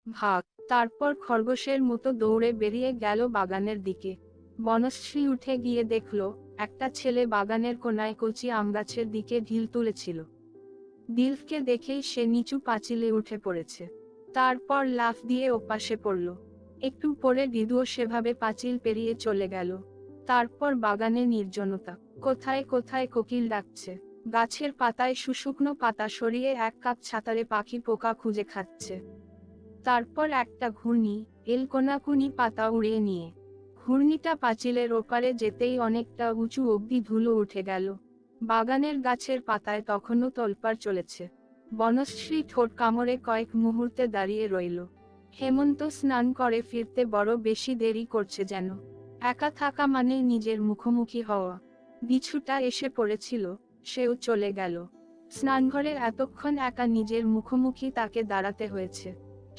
ভাগ। তারপর খরগোশের মতো দৌড়ে বেরিয়ে গেল বাগানের দিকে। বনশ্রী উঠে গিয়ে দেখল, একটা ছেলে বাগানের কোনায় কচি আমগাছের দিকে ঢিল তুলেছিল। দিলফকে দেখেই সে নিচু পাঁচিলে উঠে পড়েছে। তারপর লাফ দিয়ে ওপাশে পড়ল। একটু পরে ডিদুও সেভাবে পাঁচিল পেরিয়ে চলে গেল। তারপর বাগানে নির্জনতা। কোথায় কোথায় কোকিল ডাকছে। গাছের পাতায় শুশুকনো পাতা সরিয়ে এক কাপ ছাতারে পাখি পোকা খুঁজে খাচ্ছে। তারপর একটা ঘূর্ণি এল কোনাকুনি পাতা উড়িয়ে নিয়ে। ঘূর্ণিটা পাঁচিলের ওপারে যেতেই অনেকটা উঁচু অবধি ধুলো উঠে গেল। বাগানের গাছের পাতায় তখনও তোলপাড় চলেছে। বনশ্রী ঠোঁট কামড়ে কয়েক মুহূর্তে দাঁড়িয়ে রইল। হেমন্ত স্নান করে ফিরতে বড় বেশি দেরি করছে যেন। একা থাকা মানেই নিজের মুখোমুখি হওয়া। বিছুটা এসে পড়েছিল, সেও চলে গেল। স্নানঘরে এতক্ষণ একা নিজের মুখোমুখি তাকে দাঁড়াতে হয়েছে।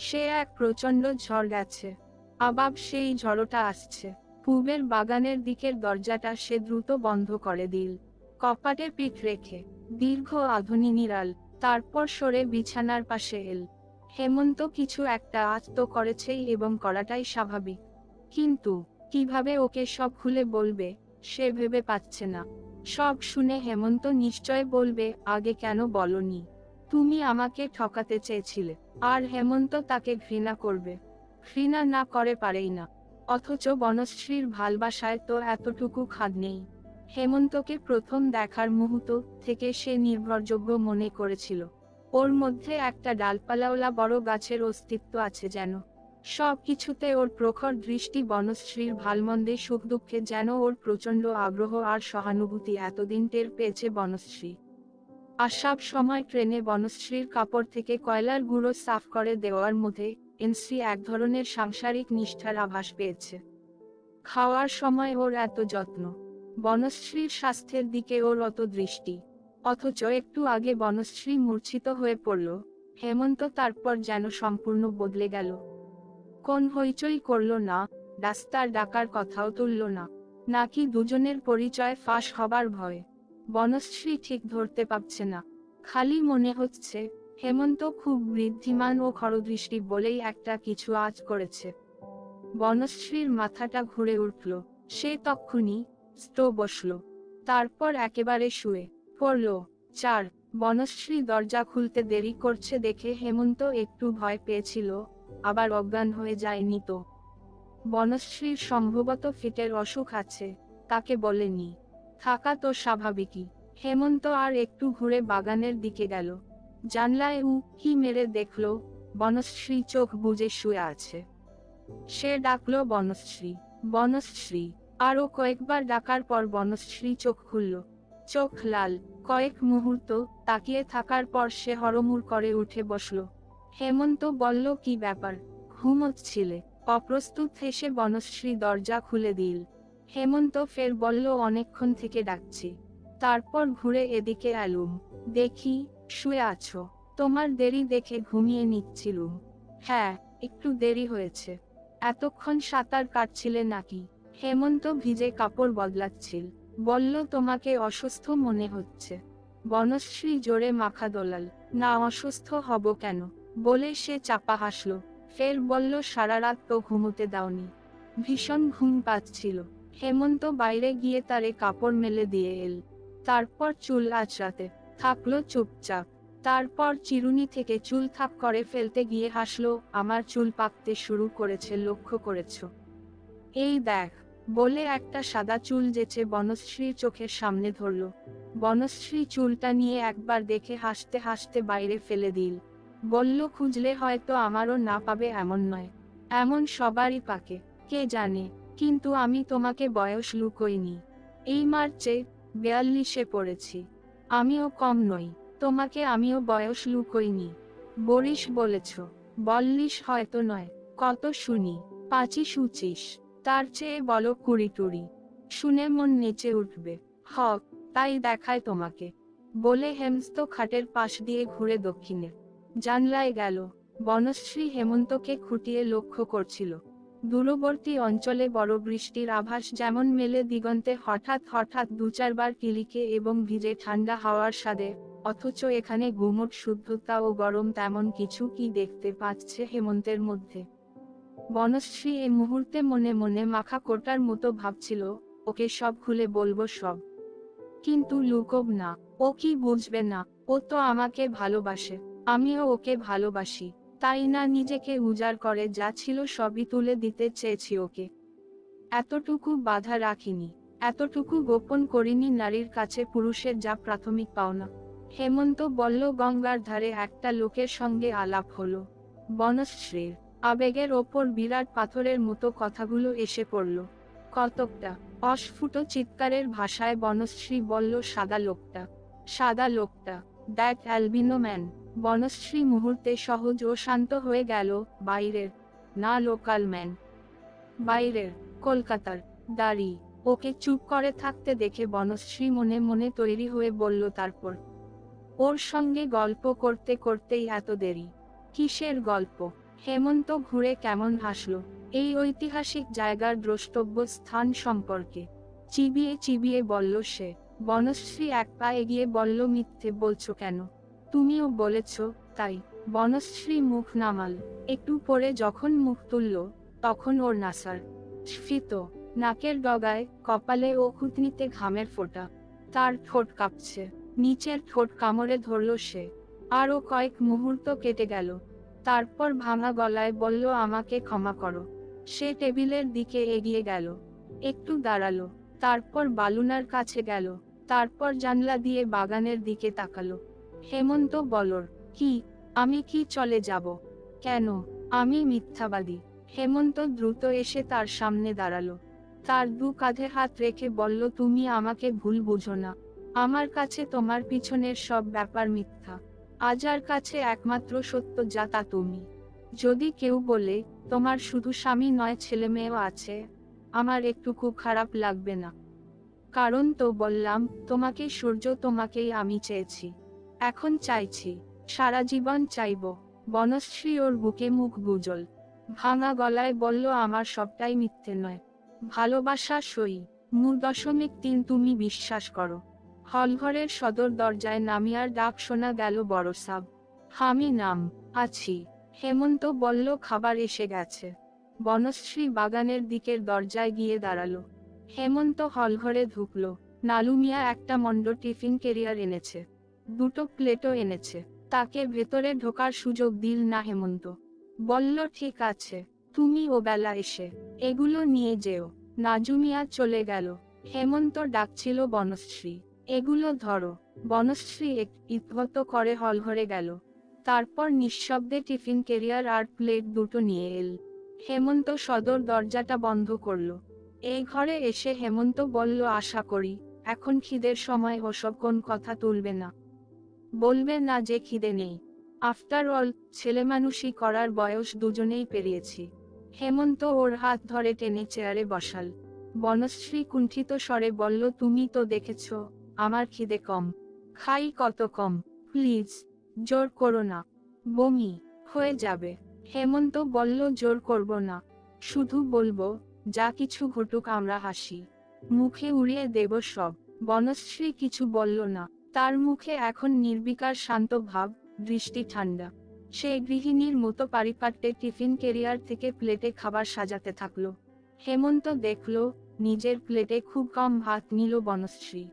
সে এক প্রচণ্ড ঝড় গেছে, আবার সেই ঝড়টা আসছে। পূবের বাগানের দিকের দরজাটা সে দ্রুত বন্ধ করে দিল। কপাটে পিঠ রেখে দীর্ঘ আধুনি নিরাল, তারপর সরে বিছানার পাশে এল। হেমন্ত কিছু একটা আজ তো করেছেই এবং করাটাই স্বাভাবিক, কিন্তু কিভাবে ওকে সব খুলে বলবে সে ভেবে পাচ্ছে না। সব শুনে হেমন্ত নিশ্চয় বলবে, আগে কেন বলনি? তুমি আমাকে ঠকাতে চেয়েছিলে। আর হেমন্ত তাকে ঘৃণা করবে। ঘৃণা না করে পারেই না। অথচ বনশ্রীর ভালবাসায় তো এতটুকু খাদ নেই। হেমন্তকে প্রথম দেখার মুহূর্ত থেকে সে নির্ভরযোগ্য মনে করেছিল। ওর মধ্যে একটা ডালপালাওয়ালা বড় গাছের অস্তিত্ব আছে যেন। সব কিছুতে ওর প্রখর দৃষ্টি, বনশ্রীর ভালমন্দে সুখ দুঃখে যেন ওর প্রচণ্ড আগ্রহ আর সহানুভূতি এতদিন টের পেয়েছে বনশ্রী। আসার সময় ট্রেনে বনশ্রীর কাপড় থেকে কয়লার গুঁড়ো সাফ করে দেওয়ার মধ্যে এনশ্রী এক ধরনের সাংসারিক নিষ্ঠার আভাস পেয়েছে। খাওয়ার সময় ওর এত যত্ন, বনশ্রীর স্বাস্থ্যের দিকে ওর অত দৃষ্টি। অথচ একটু আগে বনশ্রী মূর্ছিত হয়ে পড়ল, হেমন্ত তারপর যেন সম্পূর্ণ বদলে গেল। কোন হইচই করল না, ডাক্তার ডাকার কথাও তুলল না। নাকি দুজনের পরিচয় ফাঁস হবার ভয়? বনশ্রী ঠিক ধরতে পারছে না। খালি মনে হচ্ছে হেমন্ত খুব বুদ্ধিমান ও খরদৃষ্টি বলেই একটা কিছু আজ করেছে। বনশ্রীর মাথাটা ঘুরে উঠল। সে তক্ষুনি স্থ বসল। তারপর একেবারে শুয়ে পড়ল। 4 বনশ্রী দরজা খুলতে দেরি করছে দেখে হেমন্ত একটু ভয় পেয়েছিল, আবার অজ্ঞান হয়ে যায়নি তো? বনশ্রীর সম্ভবত ফিটের অসুখ আছে, তাকে বলেনি। থাকা তো স্বাভাবিকই। হেমন্ত আর একটু ঘুরে বাগানের দিকে গেল। জানলায় উঁকি মেরে দেখল বনশ্রী চোখ বুজে শুয়ে আছে। সে ডাকল, বনশ্রী, বনশ্রী। আরো কয়েকবার ডাকার পর বনশ্রী চোখ খুলল। চোখ লাল। কয়েক মুহূর্ত তাকিয়ে থাকার পর সে হড়মুড় করে উঠে বসল। হেমন্ত বলল, কি ব্যাপার, ঘুমোচ্ছিলে? অপ্রস্তুত হেসে বনশ্রী দরজা খুলে দিল। হেমন্ত ফের বলল, অনেকক্ষণ থেকে ডাকছি। তারপর ঘুরে এদিকে এলুম, দেখি শুয়ে আছো। তোমার দেরি দেখে ঘুমিয়ে নিচ্ছিলুম। হ্যাঁ, একটু দেরি হয়েছে। এতক্ষণ সাঁতার কাটছিলে নাকি? হেমন্ত ভিজে কাপড় বদলাচ্ছিল। বলল, তোমাকে অসুস্থ মনে হচ্ছে। বনশ্রী জোরে মাথা দোলাল। না, অসুস্থ হব কেন? বলে সে চাপা হাসল। ফের বলল, সারা রাত তো ঘুমোতে দাওনি। ভীষণ ঘুম পাচ্ছিল। হেমন্ত বাইরে গিয়ে তারে কাপড় মেলে দিয়ে এল। তারপর চুল আঁচড়াতে থাকলো চুপচাপ। তারপর চিরুনি থেকে চুল থাপ করে ফেলতে গিয়ে হাসলো, আমার চুল পাকতে শুরু করেছে, লক্ষ্য করেছো? এই দেখ, বলে একটা সাদা চুল যেচে বনশ্রীর চোখের সামনে ধরল। বনশ্রী চুলটা নিয়ে একবার দেখে হাসতে হাসতে বাইরে ফেলে দিল। বলল, খুঁজলে হয়তো আমারও না পাবে এমন নয়। এমন সবারই পাকে, কে জানে। কিন্তু আমি তোমাকে বয়স লুকোইনি। এই মার্চে 42-এ পড়েছি। আমিও কম নই। তোমাকে আমিও বয়স লুকোইনি। বরিশ বলেছ, 42 হয়তো নয়। কত শুনি? 25-26। তার চেয়ে বলো 20-20। শুনে মন নেচে উঠবে। হক, তাই দেখায় তোমাকে। বলে হেমন্ত খাটের পাশ দিয়ে ঘুরে দক্ষিণে জানলায় গেল। বনশ্রী হেমন্তকে খুঁটিয়ে লক্ষ্য করছিল। দূরবর্তী অঞ্চলে বড় বৃষ্টির আভাস যেমন মেলে দিগন্তে হঠাৎ হঠাৎ 2-4 বার কিলিকে এবং ভিজে ঠান্ডা হাওয়ার স্বাদে, অথচ এখানে গুমোট শুদ্ধতা ও গরম তেমন কিছু কি দেখতে পাচ্ছে হেমন্তের মধ্যে। বনশ্রী এই মুহূর্তে মনে মনে মাখা কোটার মতো ভাবছিল, ওকে সব খুলে বলবো সব। কিন্তু লুকোব না, ও কি বুঝবে না, ও তো আমাকে ভালোবাসে, আমিও ওকে ভালোবাসি, তাই না নিজেকে উজাড় করে যা ছিল সবই তুলে দিতে চেয়েছি ওকে। এতটুকু বাধা রাখিনি, এতটুকু গোপন করিনি নারীর কাছে পুরুষের যা প্রাথমিক পাওনা। হেমন্ত বলল গঙ্গার ধারে একটা লোকের সঙ্গে আলাপ হলো। বনশ্রীর আবেগের ওপর বিরাট পাথরের মতো কথাগুলো এসে পড়ল। কতকটা অস্ফুট চিৎকারের ভাষায় বনশ্রী বলল সাদা লোকটা, সাদা লোকটা, দ্যাট অ্যালবিনো ম্যান। বনশ্রী মুহূর্তে সহজ ও শান্ত হয়ে গেল। বাইরের, না লোকাল ম্যান, বাইরের, কলকাতার। দাড়ি। ওকে চুপ করে থাকতে দেখে বনশ্রী মনে মনে তৈরি হয়ে বলল তারপর ওর সঙ্গে গল্প করতে করতেই এত দেরি, কিসের গল্প? হেমন্ত ঘুরে কেমন হাসল এই ঐতিহাসিক জায়গার দ্রষ্টব্য স্থান সম্পর্কে। চিবিয়ে চিবিয়ে বলল সে। বনশ্রী এক পা এগিয়ে বলল মিথ্যে বলছো কেন? তুমিও বলেছ, তাই। বনশ্রী মুখ নামাল। একটু পরে যখন মুখ তুলল, তখন ওর নাসার স্ফীত, নাকের ডগায়, কপালে ও খুঁতনিতে ঘামের ফোঁটা। তার ঠোঁট কাঁপছে, নিচের ঠোঁট কামড়ে ধরল সে। আরও কয়েক মুহূর্ত কেটে গেল। তারপর ভাঙা গলায় বলল আমাকে ক্ষমা করো। সে টেবিলের দিকে এগিয়ে গেল, একটু দাঁড়ালো, তারপর বালুনার কাছে গেল, তারপর জানলা দিয়ে বাগানের দিকে তাকালো। হেমন্ত বলর, কি? আমি কি চলে যাব? কেন? আমি মিথ্যাবাদী। হেমন্ত দ্রুত এসে তার সামনে দাঁড়ালো। তার দু কাঁধে হাত রেখে বলল তুমি আমাকে ভুল বুঝো না। আমার কাছে তোমার পিছনের সব ব্যাপার মিথ্যা। আজার কাছে একমাত্র সত্য যা তা তুমি। যদি কেউ বলে তোমার শুধু স্বামী নয় ছেলে মেয়েও আছে, আমার একটুকু খারাপ লাগবে না। কারণ তো বললাম তোমাকে সূর্য, তোমাকেই আমি চেয়েছি, এখন চাইছি, সারা জীবন চাইব। বনশ্রী ওর বুকে মুখ গুজল, ভাঙা গলায় বলল আমার সবটাই মিথ্যে নয়, ভালোবাসা সই। 9.3 তুমি বিশ্বাস করো? হলঘরের সদর দরজায় নামিয়ার ডাক শোনা গেল। বড় সাব, আমি নাম আছি। হেমন্ত বলল খাবার এসে গেছে। বনশ্রী বাগানের দিকের দরজায় গিয়ে দাঁড়ালো। হেমন্ত হলঘরে ঢুকল। নালুমিয়া একটা মন্ড টিফিন ক্যারিয়ার এনেছে, দুটো প্লেটও এনেছে। তাকে ভেতরে ঢোকার সুযোগ দিল না হেমন্ত। বলল ঠিক আছে, তুমি ও বেলা এসে এগুলো নিয়ে যেও। নাজুমিয়া চলে গেল। হেমন্ত ডাকছিল বনশ্রী, এগুলো ধরো। বনশ্রী ইতগত করে হলঘরে গেল। তারপর নিঃশব্দে টিফিন ক্যারিয়ার আর প্লেট দুটো নিয়ে এল। হেমন্ত সদর দরজাটা বন্ধ করল। এই ঘরে এসে হেমন্ত বলল আশা করি এখন খিদের সময় ওসব কোন কথা তুলবে না, বলবে না যে খিদে নেই। আফটার অল ছেলেমানুষি করার বয়স দুজনেই পেরিয়েছি। হেমন্ত ওর হাত ধরে টেনে চেয়ারে বসাল। বনশ্রী কুণ্ঠিত স্বরে বলল তুমি তো দেখেছ আমার খিদে কম, খাই কত কম, প্লিজ জোর করো না, বমি হয়ে যাবে। হেমন্ত বলল জোর করব না, শুধু বলবো যা কিছু ঘটুক আমরা হাসি মুখে উড়িয়ে দেব সব। বনশ্রী কিছু বলল না, তার মুখে এখন নির্বিকার শান্ত ভাব, দৃষ্টি ঠান্ডা। সে গৃহিণীর মতো পারিপাট্যে টিফিন ক্যারিয়ার থেকে প্লেটে খাবার সাজাতে থাকলো। হেমন্ত দেখল নিজের প্লেটে খুব কম ভাত নিল বনশ্রী।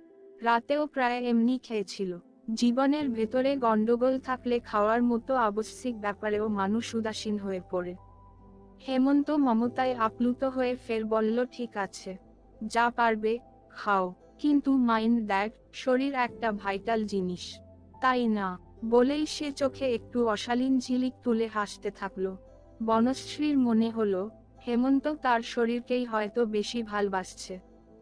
রাতেও প্রায় এমনি খেয়েছিল। জীবনের ভেতরে গন্ডগোল থাকলে খাওয়ার মতো আবশ্যিক ব্যাপারেও মানুষ উদাসীন হয়ে পড়ে। হেমন্ত মমতায় আপ্লুত হয়ে ফের বলল ঠিক আছে, যা পারবে খাও, কিন্তু মাইন্ড দ্যাট শরীর একটা ভাইটাল জিনিস, তাই না? বলেই সে চোখে একটু অশালীন ঝিলিক তুলে হাসতে থাকলো। বনশ্রীর মনে হলো হেমন্ত তার শরীরকেই হয়তো বেশি ভালবাসছে।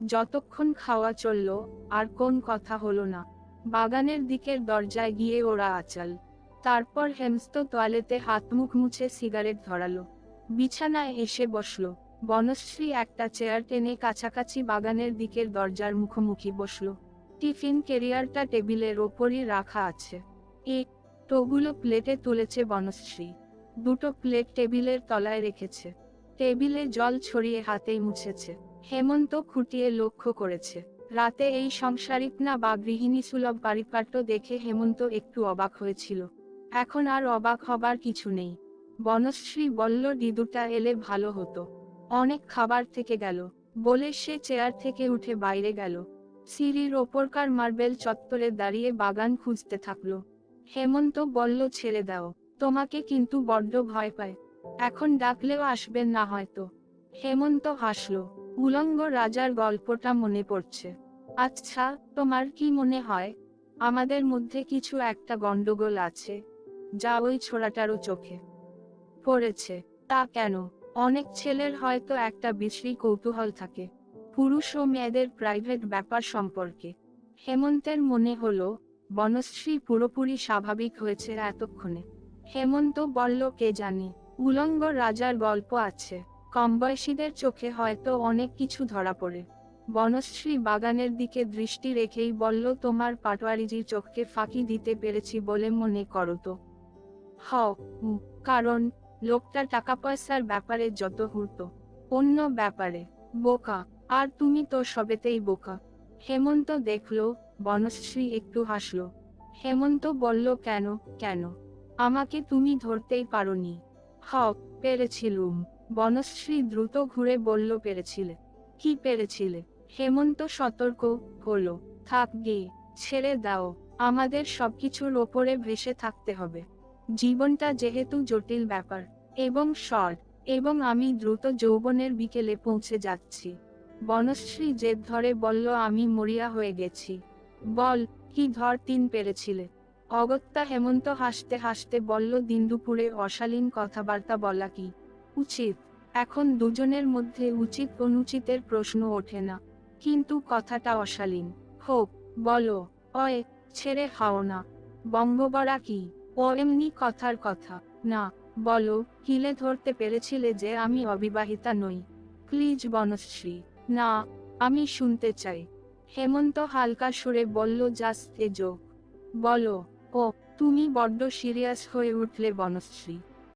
যতক্ষণ খাওয়া চলল আর কোন কথা হলো না। বাগানের দিকের দরজায় গিয়ে ওরা আচাল। তারপর হেমন্ত তোয়ালেতে হাত মুখ মুছে সিগারেট ধরালো। বিছানায় এসে বসল। বনশ্রী একটা চেয়ার টেনে কাছাকাছি বাগানের দিকের দরজার মুখোমুখি বসল। টিফিন ক্যারিয়ারটা টেবিলের ওপরই রাখা আছে। টোগুলো প্লেটে তুলেছে বনশ্রী। দুটো প্লেট টেবিলের তলায় রেখেছে। টেবিলে জল ছড়িয়ে হাতেই মুছেছে। হেমন্ত খুঁটিয়ে লক্ষ্য করেছে রাতে এই সংসারিক না বা গৃহিণী সুলভ পারিপাট্য দেখে হেমন্ত একটু অবাক হয়েছিল। এখন আর অবাক হবার কিছু নেই। বনশ্রী বলল, দিদুটা এলে ভালো হতো, অনেক খাবার থেকে গেল, বলে সে চেয়ার থেকে উঠে বাইরে গেল। সিঁড়ির ওপরকার মার্বেল চত্বরে দাঁড়িয়ে বাগান খুঁজতে থাকলো। হেমন্ত বলল, ছেড়ে দাও, তোমাকে কিন্তু বড্ড ভয় পায়, এখন ডাকলেও আসবেন না হয়তো। হেমন্ত হাসল। উলঙ্গ রাজার গল্পটা মনে পড়ছে। আচ্ছা, তোমার কি মনে হয় আমাদের মধ্যে কিছু একটা গন্ডগোল আছে, যা ওই ছোড়াটারও চোখে পড়েছে? তা কেন? অনেক ছেলের হয়তো একটা বিশ্রী কৌতূহল থাকে পুরুষ ও মেয়েদের প্রাইভেট ব্যাপার সম্পর্কে। হেমন্তের মনে হলো বনশ্রী পুরোপুরি স্বাভাবিক হয়েছে এতক্ষণে। হেমন্ত বলল, কে জানে, উলঙ্গ রাজার গল্প আছে, কমবয়সীদের চোখে হয়তো অনেক কিছু ধরা পড়ে। বনশ্রী বাগানের দিকে দৃষ্টি রেখেই বলল, তোমার পাটোয়ারিজির চোখকে ফাঁকি দিতে পেরেছি বলে মনে করো তো? হ, কারণ লোকটা টাকা পয়সার ব্যাপারে যত হুড়ত, অন্য ব্যাপারে বোকা। আর তুমি তো সবেতেই বোকা। হেমন্ত দেখল বনশ্রী একটু হাসল। হেমন্ত বলল, কেন কেন? আমাকে তুমি ধরতেই পারোনি? হ, পেরেছিলুম। বনশ্রী দ্রুত ঘুরে বলল, পেরেছিলে? কি পেরেছিলে? হেমন্ত সতর্ক হলো। থাক গে, ছেড়ে দাও, আমাদের সবকিছুর ওপরে ভেসে থাকতে হবে। জীবনটা যেহেতু জটিল ব্যাপার এবং শর্ট, এবং আমি দ্রুত যৌবনের বিকেলে পৌঁছে যাচ্ছি। বনশ্রী জেদ ধরে বলল, আমি মরিয়া হয়ে গেছি। বল, কি ধর 3 পেরেছিলে? অগত্যা হেমন্ত হাসতে হাসতে বলল, দিনদুপুরে অশালীন কথাবার্তা বলা কি উচিত? এখন দুজনের মধ্যে উচিত অনুচিতের প্রশ্ন ওঠে না, কিন্তু কথাটা অশালীন হোক। বলো। অয়ে, ছেড়ে খাও না। বঙ্গবরা কি? ও এমনি কথার কথা না। বলো, কিলে ধরতে পেরেছিলে যে আমি অবিবাহিতা নই? প্লিজ বনশ্রী। না, আমি শুনতে চাই। হেমন্ত হালকা সুরে বলল, জাস্ট এ জোক। বলো। ও, তুমি বড্ড সিরিয়াস হয়ে উঠলে বনশ্রী।